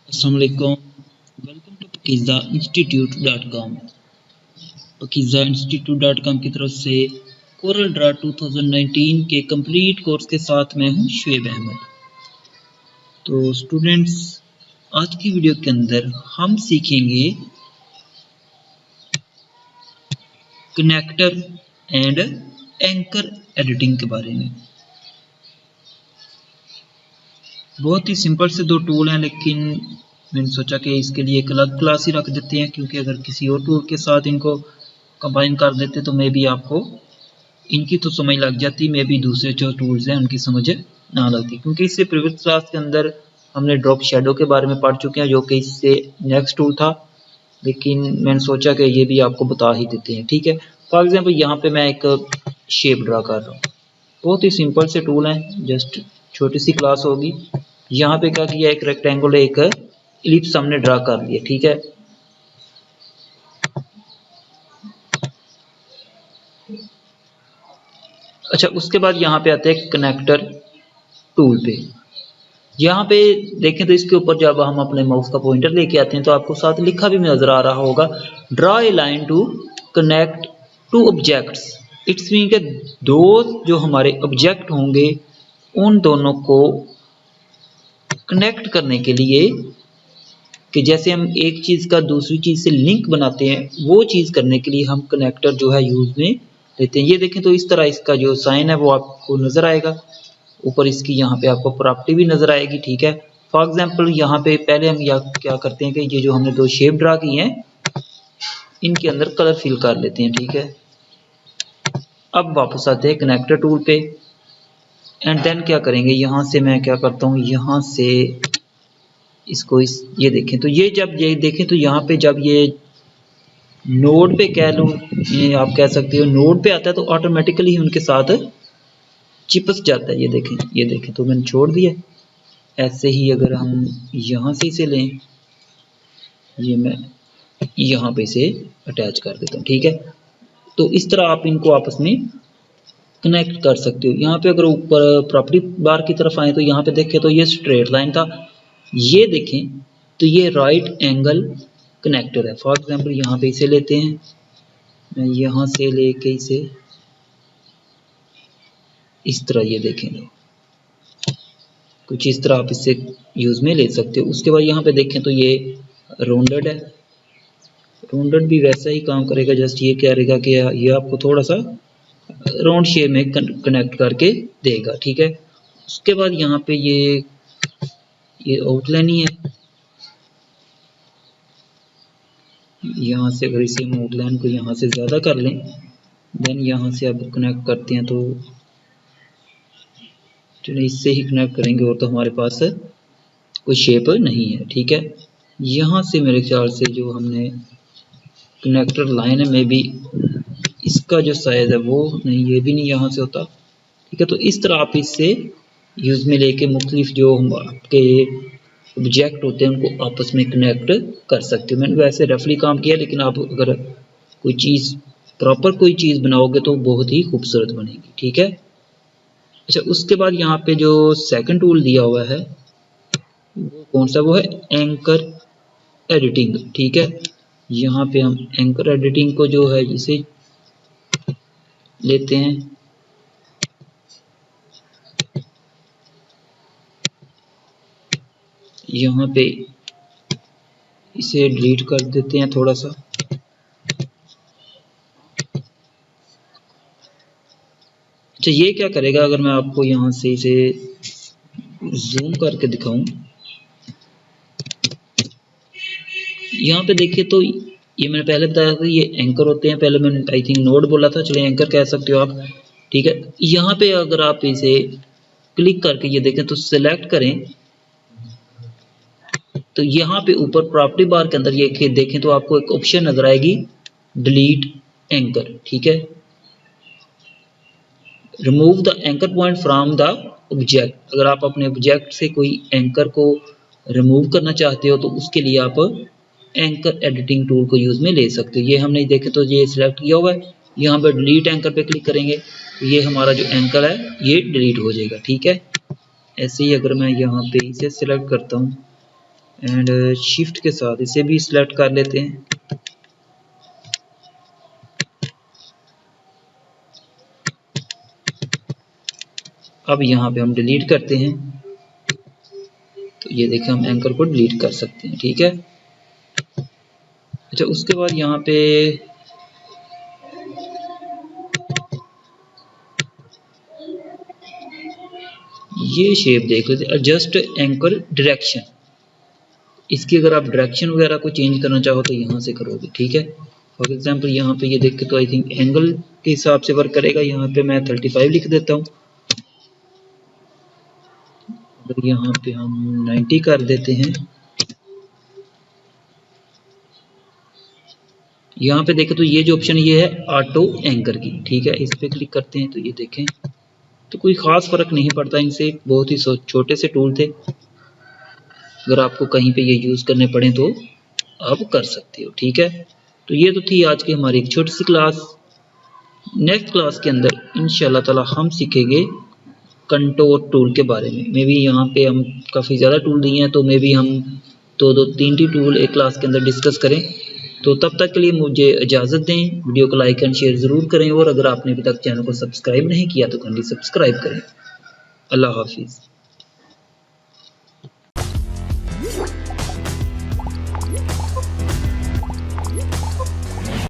Assalamualaikum. Welcome to pakizainstitute.com। pakizainstitute.com की तरफ से कोरल ड्रा 2019 के कंप्लीट कोर्स के साथ मैं हूं शुएब अहमद। तो स्टूडेंट्स, आज की वीडियो के अंदर हम सीखेंगे कनेक्टर एंड एंकर एडिटिंग के बारे में। बहुत ही सिंपल से दो टूल हैं, लेकिन मैंने सोचा कि इसके लिए एक अलग क्लास ही रख देते हैं, क्योंकि अगर किसी और टूल के साथ इनको कंबाइन कर देते तो मे भी आपको इनकी तो समझ लग जाती, मे भी दूसरे जो टूल्स हैं उनकी समझ ना लगती। क्योंकि इससे प्रीवियस क्लास के अंदर हमने ड्रॉप शेडो के बारे में पढ़ चुके हैं, जो कि इससे नेक्स्ट टूल था, लेकिन मैंने सोचा कि ये भी आपको बता ही देते हैं। ठीक है, फॉर एग्जाम्पल यहाँ पे मैं एक शेप ड्रा कर रहा हूँ। बहुत ही सिंपल से टूल है, जस्ट छोटी सी क्लास होगी। यहाँ पे क्या किया, एक रेक्टेंगल एक इलिप्स हमने ड्रा कर लिया। ठीक है, अच्छा उसके बाद यहाँ पे आते हैं कनेक्टर टूल पे। यहाँ पे देखें तो इसके ऊपर जब हम अपने माउस का पॉइंटर लेके आते हैं तो आपको साथ लिखा भी नजर आ रहा होगा, draw a line to connect two objects. It's mean के दो जो हमारे ऑब्जेक्ट होंगे उन दोनों को कनेक्ट करने के लिए, कि जैसे हम एक चीज का दूसरी चीज से लिंक बनाते हैं, वो चीज करने के लिए हम कनेक्टर जो है यूज में लेते हैं। ये देखें तो इस तरह इसका जो साइन है वो आपको नजर आएगा, ऊपर इसकी यहाँ पे आपको प्रॉपर्टी भी नजर आएगी। ठीक है, फॉर एग्जांपल यहाँ पे पहले हम क्या करते हैं कि ये जो हमने दो शेप ड्रा की हैं इनके अंदर कलर फिल कर लेते हैं। ठीक है, अब वापस आते हैं कनेक्टर टूल पे एंड देन क्या करेंगे, यहाँ से मैं क्या करता हूँ, यहाँ से इसको ये देखें तो ये जब ये देखें तो यहाँ पे जब ये नोड पे कह लूँ, ये आप कह सकते हो नोड पे आता है तो ऑटोमेटिकली उनके साथ चिपक जाता है। ये देखें तो मैंने छोड़ दिया। ऐसे ही अगर हम यहाँ से इसे लें, ये मैं यहाँ पे इसे अटैच कर देता हूँ। ठीक है, तो इस तरह आप इनको आपस में कनेक्ट कर सकते हो। यहाँ पे अगर ऊपर प्रॉपर्टी बार की तरफ आए तो यहाँ पे देखें तो ये स्ट्रेट लाइन था, ये देखें तो ये राइट एंगल कनेक्टर है। फॉर एग्जांपल यहाँ पे इसे लेते हैं, मैं यहाँ से लेके इसे इस तरह, ये देखेंगे कुछ इस तरह आप इससे यूज में ले सकते हो। उसके बाद यहाँ पे देखें तो ये राउंडेड है, राउंडेड भी वैसा ही काम करेगा, जस्ट ये क्या रहेगा कि ये आपको थोड़ा सा राउंड शेप में कनेक्ट करके देगा। ठीक है, उसके बाद यहाँ पे ये आउटलाइन ही है, यहाँ से अगर इसे हम आउटलाइन को यहाँ से ज्यादा कर लें, देन यहाँ से अब कनेक्ट करते हैं तो चलिए इससे ही कनेक्ट करेंगे, और तो हमारे पास कोई शेप नहीं है। ठीक है, यहाँ से मेरे ख्याल से जो हमने कनेक्टर लाइन है, मे बी इसका जो साइज है वो नहीं, ये भी नहीं यहाँ से होता। ठीक है, तो इस तरह आप इससे यूज में लेके मुख्तलिफ जो आपके ऑब्जेक्ट होते हैं उनको आपस में कनेक्ट कर सकते हो। मैंने वैसे रफली काम किया, लेकिन आप अगर कोई चीज़ प्रॉपर कोई चीज़ बनाओगे तो बहुत ही खूबसूरत बनेगी। ठीक है, अच्छा उसके बाद यहाँ पे जो सेकंड टूल दिया हुआ है वो कौन सा, वो है एंकर एडिटिंग। ठीक है, यहाँ पे हम एंकर एडिटिंग को जो है इसे लेते हैं, यहाँ पे इसे डिलीट कर देते हैं थोड़ा सा। अच्छा ये क्या करेगा, अगर मैं आपको यहाँ से इसे जूम करके दिखाऊं, यहाँ पे देखिए तो ये मैंने पहले बताया था ये एंकर होते हैं, पहले मैंने आई थिंक नोड बोला था, चलिए एंकर कह सकते हो आप। ठीक है, यहाँ पे अगर आप इसे क्लिक करके ये देखें तो सिलेक्ट करें तो यहाँ पे ऊपर प्रॉपर्टी बार के अंदर ये देखें तो आपको एक ऑप्शन नजर आएगी, डिलीट एंकर। ठीक है, remove the anchor point from the object. अगर आप अपने ऑब्जेक्ट से कोई एंकर को रिमूव करना चाहते हो तो उसके लिए आप एंकर एडिटिंग टूल को यूज में ले सकते हो। ये हमने देखे तो ये सिलेक्ट किया हुआ है, यहाँ पर डिलीट एंकर पे क्लिक करेंगे तो ये हमारा जो एंकर है ये डिलीट हो जाएगा। ठीक है, ऐसे ही अगर मैं यहाँ पे इसे सिलेक्ट करता हूँ, एंड शिफ्ट के साथ इसे भी सिलेक्ट कर लेते हैं। अब यहाँ पे हम डिलीट करते हैं, तो ये देखिए हम एंकर को डिलीट कर सकते हैं, ठीक है। अच्छा, उसके बाद यहाँ पे ये शेप देख लेते, एडजस्ट एंकर डायरेक्शन। इसकी अगर आप डायरेक्शन वगैरह को चेंज करना चाहो तो यहाँ से करोगे, ठीक है। फॉर एग्जांपल यहाँ पे ये देख के तो आई थिंक एंगल के हिसाब से वर्क करेगा। यहाँ पे मैं 35 लिख देता हूँ, अगर यहाँ पे हम 90 कर देते हैं। यहाँ पे देखें तो ये जो ऑप्शन ये है ऑटो एंकर की, ठीक है। इस पे क्लिक करते हैं तो ये देखें तो कोई ख़ास फ़र्क नहीं पड़ता इनसे, बहुत ही छोटे से टूल थे। अगर आपको कहीं पे ये यूज़ करने पड़े तो आप कर सकते हो, ठीक है। तो ये तो थी आज की हमारी एक छोटी सी क्लास। नेक्स्ट क्लास के अंदर इंशाल्लाह ताला हम सीखेंगे कंटोर टूल के बारे में। मे बी यहाँ पे हम काफ़ी ज़्यादा टूल दिए हैं, तो मे बी हम दो तीन टूल एक क्लास के अंदर डिस्कस करें। तो तब तक के लिए मुझे इजाज़त दें। वीडियो को लाइक एंड शेयर ज़रूर करें, और अगर आपने अभी तक चैनल को सब्सक्राइब नहीं किया तो काइंडली सब्सक्राइब करें। अल्लाह हाफिज़।